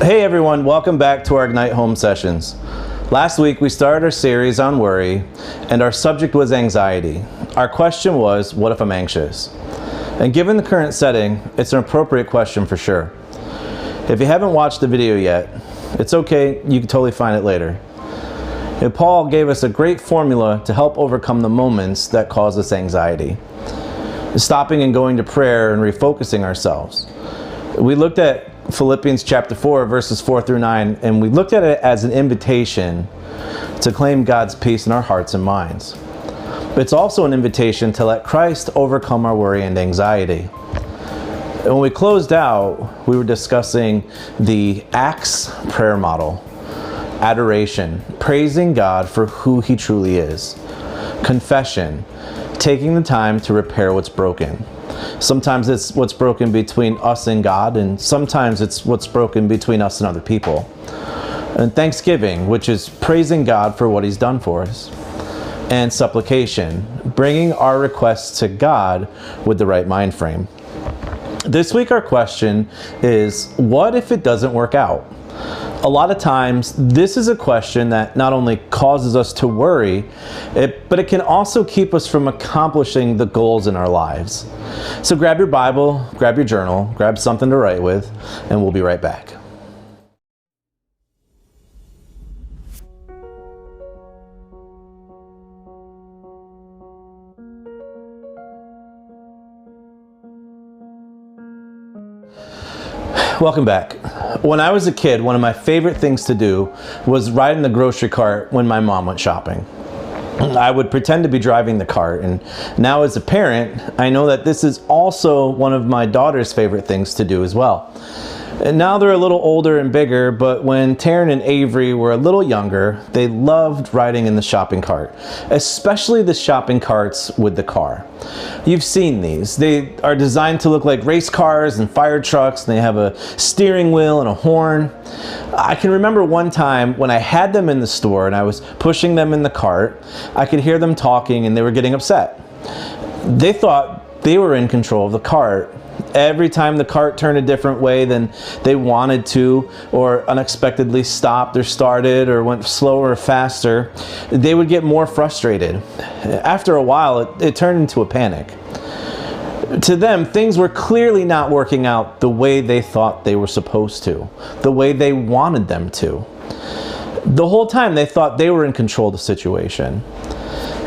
Hey everyone, welcome back to our Ignite Home Sessions. Last week we started our series on worry, and our subject was anxiety. Our question was, what if I'm anxious? And given the current setting, it's an appropriate question for sure. If you haven't watched the video yet, it's okay, you can totally find it later. And Paul gave us a great formula to help overcome the moments that cause us anxiety. Stopping and going to prayer and refocusing ourselves. We looked at Philippians chapter 4, verses 4 through 9, and we looked at it as an invitation to claim God's peace in our hearts and minds. But it's also an invitation to let Christ overcome our worry and anxiety. And when we closed out, we were discussing the Acts prayer model, adoration, praising God for who He truly is, confession, taking the time to repair what's broken. Sometimes it's what's broken between us and God, and sometimes it's what's broken between us and other people. And thanksgiving, which is praising God for what He's done for us. And supplication, bringing our requests to God with the right mind frame. This week our question is, what if it doesn't work out? A lot of times, this is a question that not only causes us to worry, but it can also keep us from accomplishing the goals in our lives. So grab your Bible, grab your journal, grab something to write with, and we'll be right back. Welcome back. When I was a kid, one of my favorite things to do was ride in the grocery cart when my mom went shopping. I would pretend to be driving the cart, and now as a parent, I know that this is also one of my daughter's favorite things to do as well. And now they're a little older and bigger, but when Taryn and Avery were a little younger, they loved riding in the shopping cart, especially the shopping carts with the car. You've seen these. They are designed to look like race cars and fire trucks, and they have a steering wheel and a horn. I can remember one time when I had them in the store and I was pushing them in the cart, I could hear them talking and they were getting upset. They thought they were in control of the cart. Every time the cart turned a different way than they wanted to, or unexpectedly stopped or started or went slower or faster, they would get more frustrated. After a while, it turned into a panic. To them, things were clearly not working out the way they thought they were supposed to, the way they wanted them to. The whole time they thought they were in control of the situation.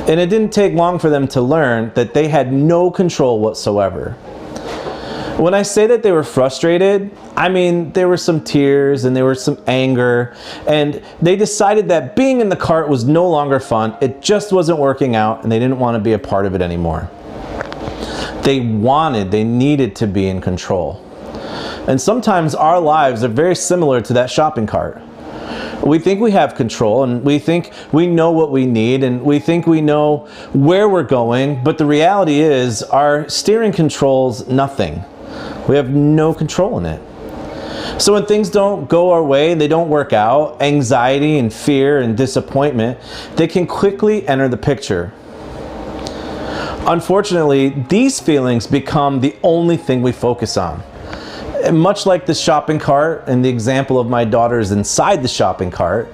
And it didn't take long for them to learn that they had no control whatsoever. When I say that they were frustrated, I mean there were some tears and there was some anger, and they decided that being in the cart was no longer fun. It just wasn't working out, and they didn't want to be a part of it anymore. They needed to be in control. And sometimes our lives are very similar to that shopping cart. We think we have control, and we think we know what we need, and we think we know where we're going, but the reality is our steering controls nothing. We have no control in it. So when things don't go our way, they don't work out, anxiety and fear and disappointment, they can quickly enter the picture. Unfortunately, these feelings become the only thing we focus on. And much like the shopping cart and the example of my daughters inside the shopping cart,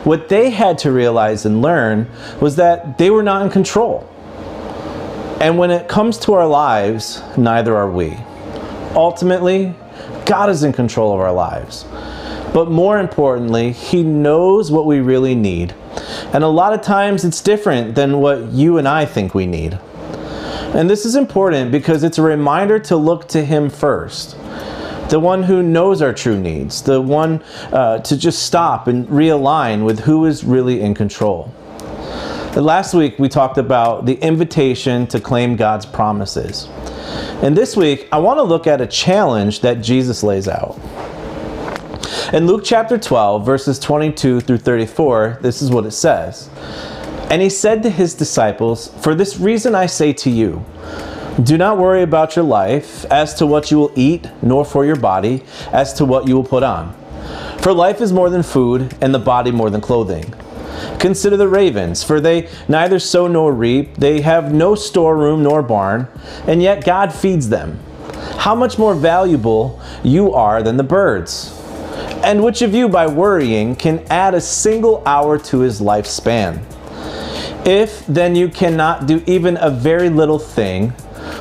what they had to realize and learn was that they were not in control. And when it comes to our lives, neither are we. Ultimately, God is in control of our lives. But more importantly, He knows what we really need. And a lot of times it's different than what you and I think we need. And this is important because it's a reminder to look to Him first. The one who knows our true needs. The one to just stop and realign with who is really in control. Last week we talked about the invitation to claim God's promises. And this week, I want to look at a challenge that Jesus lays out. In Luke chapter 12, verses 22 through 34, this is what it says. And He said to His disciples, "For this reason I say to you, do not worry about your life as to what you will eat, nor for your body as to what you will put on. For life is more than food, and the body more than clothing. Consider the ravens, for they neither sow nor reap, they have no storeroom nor barn, and yet God feeds them. How much more valuable you are than the birds. And which of you, by worrying, can add a single hour to his lifespan? If then you cannot do even a very little thing,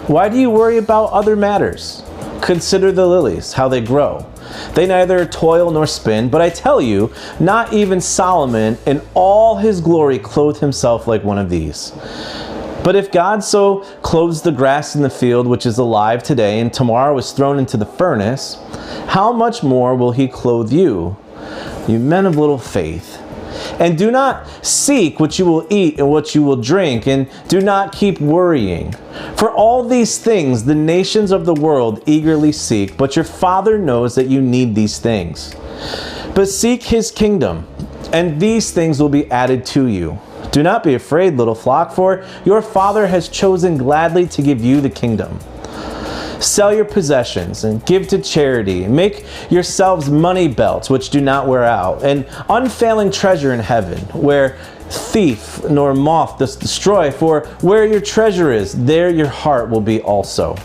why do you worry about other matters? Consider the lilies, how they grow. They neither toil nor spin, but I tell you, not even Solomon in all his glory clothed himself like one of these. But if God so clothes the grass in the field, which is alive today and tomorrow is thrown into the furnace, how much more will he clothe you, you men of little faith? And do not seek what you will eat and what you will drink, and do not keep worrying. For all these things the nations of the world eagerly seek, but your Father knows that you need these things. But seek his kingdom, and these things will be added to you. Do not be afraid, little flock, for your Father has chosen gladly to give you the kingdom. Sell your possessions and give to charity. Make yourselves money belts which do not wear out, and unfailing treasure in heaven, where thief nor moth does destroy. For where your treasure is, there your heart will be also.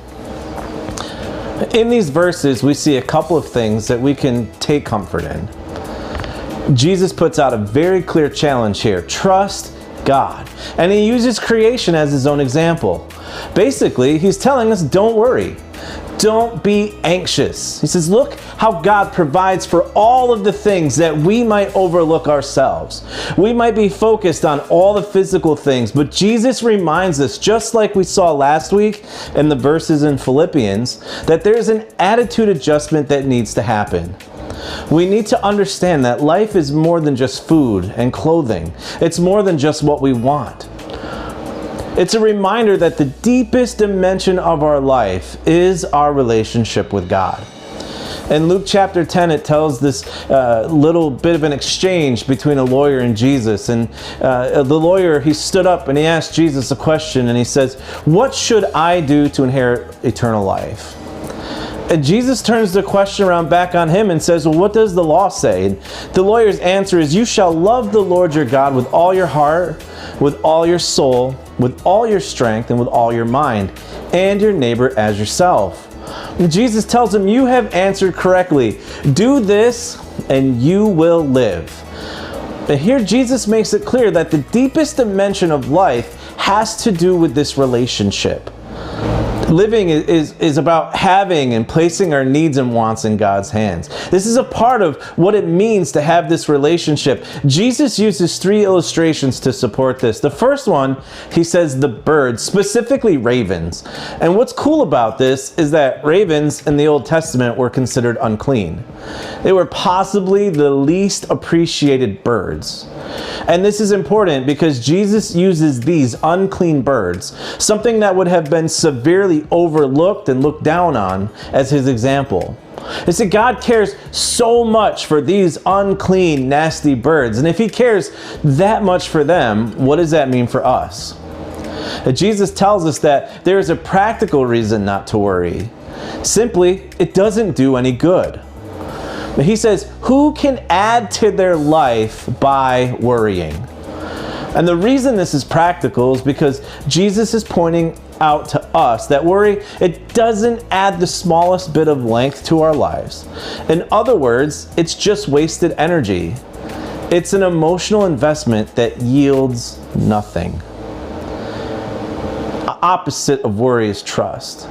In these verses, we see a couple of things that we can take comfort in. Jesus puts out a very clear challenge here. Trust God. And he uses creation as his own example. Basically, he's telling us, don't worry. Don't be anxious. He says, look how God provides for all of the things that we might overlook ourselves. We might be focused on all the physical things, but Jesus reminds us, just like we saw last week in the verses in Philippians, that there's an attitude adjustment that needs to happen. We need to understand that life is more than just food and clothing. It's more than just what we want. It's a reminder that the deepest dimension of our life is our relationship with God. In Luke chapter 10, it tells this little bit of an exchange between a lawyer and Jesus. And the lawyer, he stood up and he asked Jesus a question, and he says, "What should I do to inherit eternal life?" And Jesus turns the question around back on him and says, well, what does the law say? And the lawyer's answer is, you shall love the Lord your God with all your heart, with all your soul, with all your strength, and with all your mind, and your neighbor as yourself. And Jesus tells him, you have answered correctly. Do this and you will live. But here Jesus makes it clear that the deepest dimension of life has to do with this relationship. Living is about having and placing our needs and wants in God's hands. This is a part of what it means to have this relationship. Jesus uses 3 illustrations to support this. The first one, he says the birds, specifically ravens. And what's cool about this is that ravens in the Old Testament were considered unclean. They were possibly the least appreciated birds. And this is important because Jesus uses these unclean birds, something that would have been severely overlooked and looked down on, as his example. You see, God cares so much for these unclean, nasty birds. And if he cares that much for them, what does that mean for us? Jesus tells us that there is a practical reason not to worry. Simply, it doesn't do any good. But he says, who can add to their life by worrying? And the reason this is practical is because Jesus is pointing out to us that worry, it doesn't add the smallest bit of length to our lives. In other words, it's just wasted energy. It's an emotional investment that yields nothing. The opposite of worry is trust.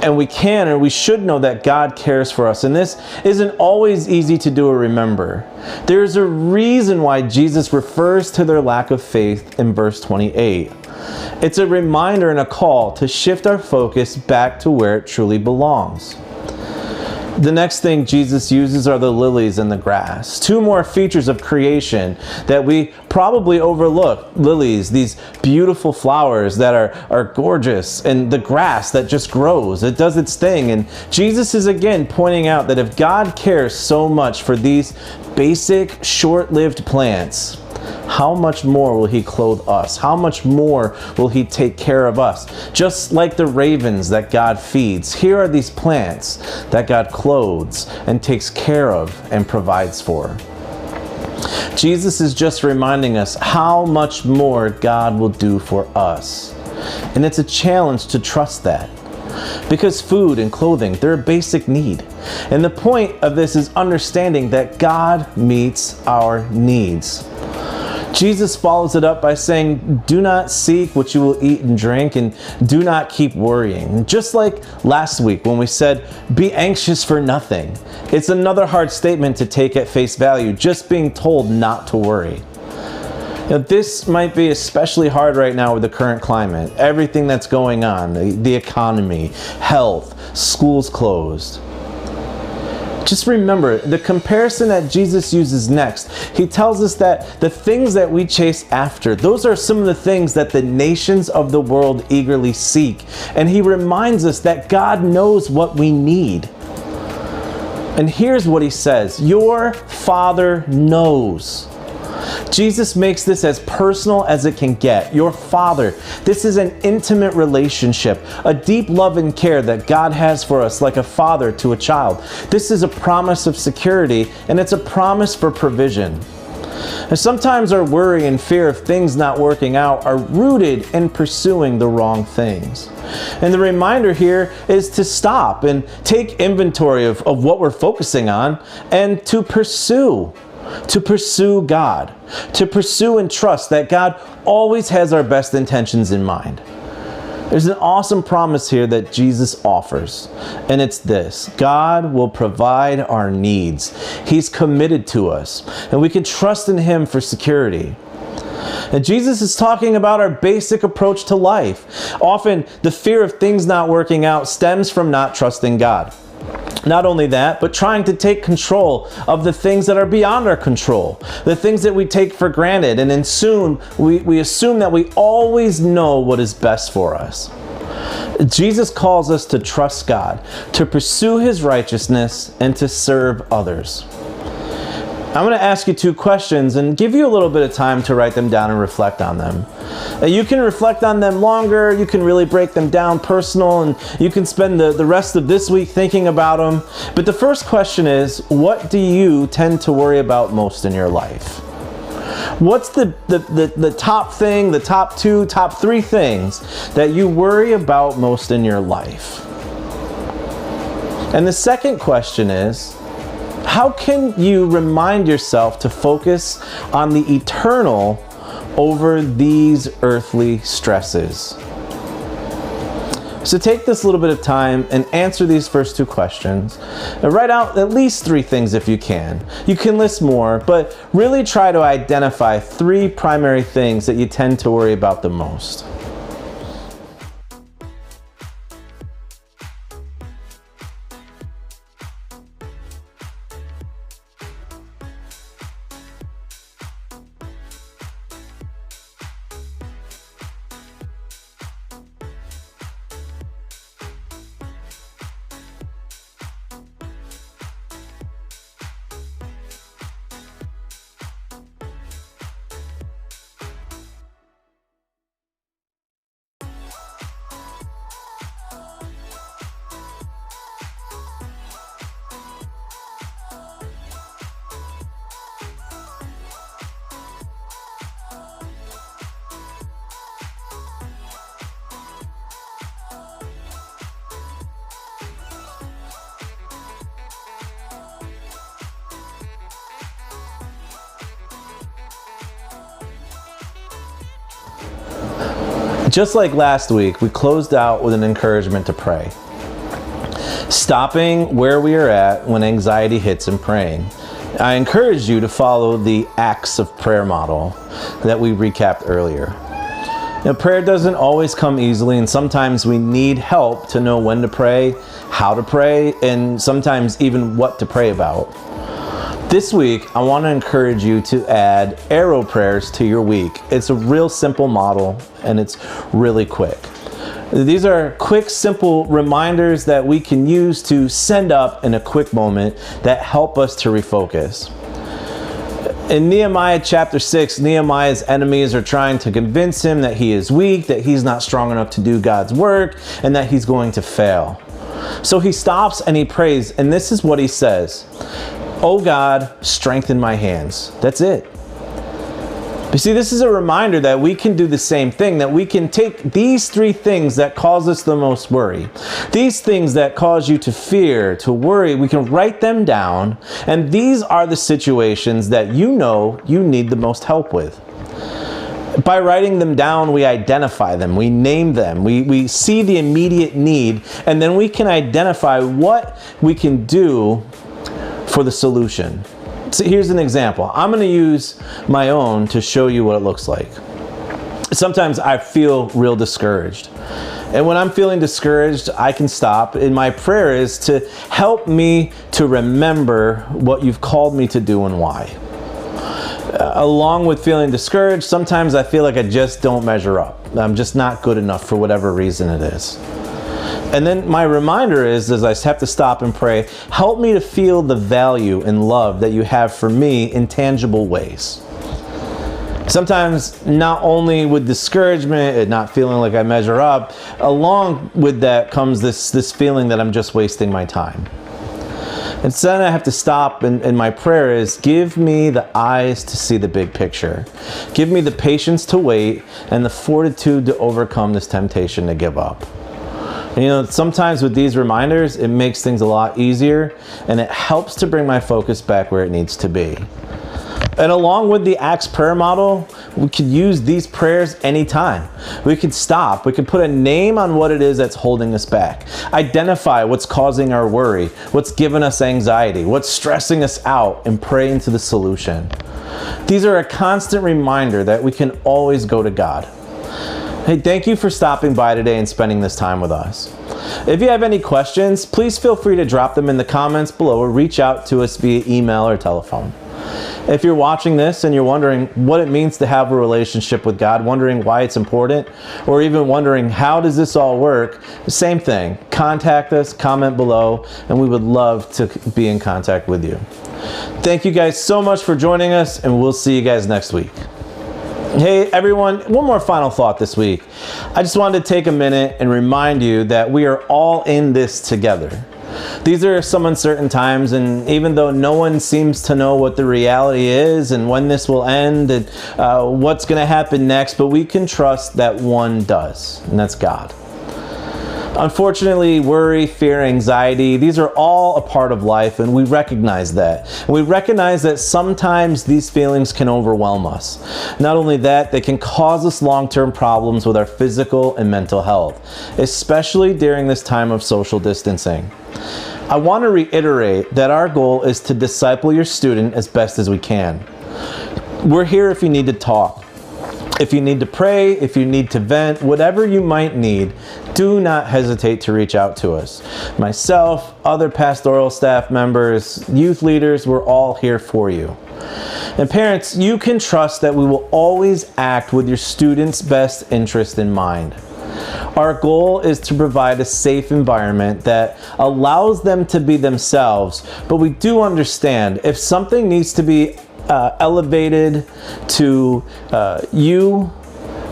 And we can or we should know that God cares for us. And this isn't always easy to do or remember. There's a reason why Jesus refers to their lack of faith in verse 28. It's a reminder and a call to shift our focus back to where it truly belongs. The next thing Jesus uses are the lilies and the grass. 2 more features of creation that we probably overlook. Lilies, these beautiful flowers that are gorgeous, and the grass that just grows. It does its thing. And Jesus is again pointing out that if God cares so much for these basic, short-lived plants, how much more will he clothe us? How much more will he take care of us? Just like the ravens that God feeds, here are these plants that God clothes and takes care of and provides for. Jesus is just reminding us how much more God will do for us. And it's a challenge to trust that. Because food and clothing, they're a basic need. And the point of this is understanding that God meets our needs. Jesus follows it up by saying, do not seek what you will eat and drink, and do not keep worrying. Just like last week when we said, be anxious for nothing. It's another hard statement to take at face value, just being told not to worry. This might be especially hard right now with the current climate. Everything that's going on, the economy, health, schools closed. Just remember, the comparison that Jesus uses next, he tells us that the things that we chase after, those are some of the things that the nations of the world eagerly seek. And he reminds us that God knows what we need. And here's what he says, your Father knows. Jesus makes this as personal as it can get. Your Father. This is an intimate relationship, a deep love and care that God has for us like a father to a child. This is a promise of security, and it's a promise for provision. And sometimes our worry and fear of things not working out are rooted in pursuing the wrong things. And the reminder here is to stop and take inventory of what we're focusing on and to pursue God, to pursue and trust that God always has our best intentions in mind. There's an awesome promise here that Jesus offers, and it's this: God will provide our needs. He's committed to us, and we can trust in Him for security. And Jesus is talking about our basic approach to life. Often, the fear of things not working out stems from not trusting God. Not only that, but trying to take control of the things that are beyond our control, the things that we take for granted, and then soon we assume that we always know what is best for us. Jesus calls us to trust God, to pursue His righteousness, and to serve others. I'm going to ask you 2 questions and give you a little bit of time to write them down and reflect on them. You can reflect on them longer, you can really break them down personal, and you can spend the rest of this week thinking about them. But the first question is, what do you tend to worry about most in your life? What's the top thing, the top 2, top 3 things that you worry about most in your life? And the second question is, how can you remind yourself to focus on the eternal over these earthly stresses? So take this little bit of time and answer these first 2 questions. And write out at least 3 things if you can. You can list more, but really try to identify 3 primary things that you tend to worry about the most. Just like last week, we closed out with an encouragement to pray. Stopping where we are at when anxiety hits and praying. I encourage you to follow the Acts of Prayer model that we recapped earlier. Now, prayer doesn't always come easily, and sometimes we need help to know when to pray, how to pray, and sometimes even what to pray about. This week, I want to encourage you to add arrow prayers to your week. It's a real simple model, and it's really quick. These are quick, simple reminders that we can use to send up in a quick moment that help us to refocus. In Nehemiah chapter 6, Nehemiah's enemies are trying to convince him that he is weak, that he's not strong enough to do God's work, and that he's going to fail. So he stops and he prays, and this is what he says: "Oh God, strengthen my hands." That's it. You see, this is a reminder that we can do the same thing, that we can take these 3 things that cause us the most worry, these things that cause you to fear, to worry, we can write them down, and these are the situations that you know you need the most help with. By writing them down, we identify them, we name them, we see the immediate need, and then we can identify what we can do for the solution. So here's an example. I'm going to use my own to show you what it looks like. Sometimes I feel real discouraged. And when I'm feeling discouraged, I can stop. And my prayer is to help me to remember what you've called me to do and why. Along with feeling discouraged, sometimes I feel like I just don't measure up. I'm just not good enough for whatever reason it is. And then my reminder is, as I have to stop and pray, help me to feel the value and love that you have for me in tangible ways. Sometimes not only with discouragement and not feeling like I measure up, along with that comes this feeling that I'm just wasting my time. And so then I have to stop, and my prayer is, give me the eyes to see the big picture. Give me the patience to wait and the fortitude to overcome this temptation to give up. And you know, sometimes with these reminders, it makes things a lot easier, and it helps to bring my focus back where it needs to be. And along with the Acts prayer model, we could use these prayers anytime. We could stop. We could put a name on what it is that's holding us back. Identify what's causing our worry, what's giving us anxiety, what's stressing us out, and pray into the solution. These are a constant reminder that we can always go to God. Hey, thank you for stopping by today and spending this time with us. If you have any questions, please feel free to drop them in the comments below or reach out to us via email or telephone. If you're watching this and you're wondering what it means to have a relationship with God, wondering why it's important, or even wondering how does this all work, same thing. Contact us, comment below, and we would love to be in contact with you. Thank you guys so much for joining us, and we'll see you guys next week. Hey everyone, one more final thought this week. I just wanted to take a minute and remind you that we are all in this together. These are some uncertain times, and even though no one seems to know what the reality is and when this will end and what's going to happen next, but we can trust that one does, and that's God. Unfortunately, worry, fear, anxiety, these are all a part of life, and we recognize that. And we recognize that sometimes these feelings can overwhelm us. Not only that, they can cause us long-term problems with our physical and mental health, especially during this time of social distancing. I want to reiterate that our goal is to disciple your student as best as we can. We're here if you need to talk. If you need to pray, if you need to vent, whatever you might need, do not hesitate to reach out to us. Myself, other pastoral staff members, youth leaders, we're all here for you. And parents, you can trust that we will always act with your students' best interest in mind. Our goal is to provide a safe environment that allows them to be themselves, but we do understand if something needs to be elevated to you,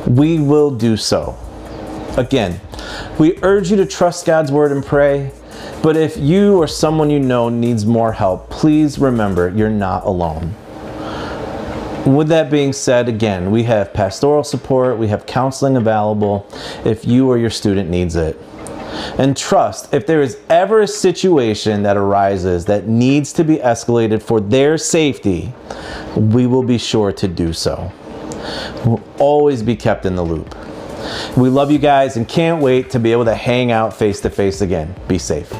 we will do so. Again, we urge you to trust God's word and pray, but if you or someone you know needs more help, please remember you're not alone. With that being said, again, we have pastoral support, we have counseling available if you or your student needs it. And trust, if there is ever a situation that arises that needs to be escalated for their safety, we will be sure to do so. We'll always be kept in the loop. We love you guys and can't wait to be able to hang out face to face again. Be safe.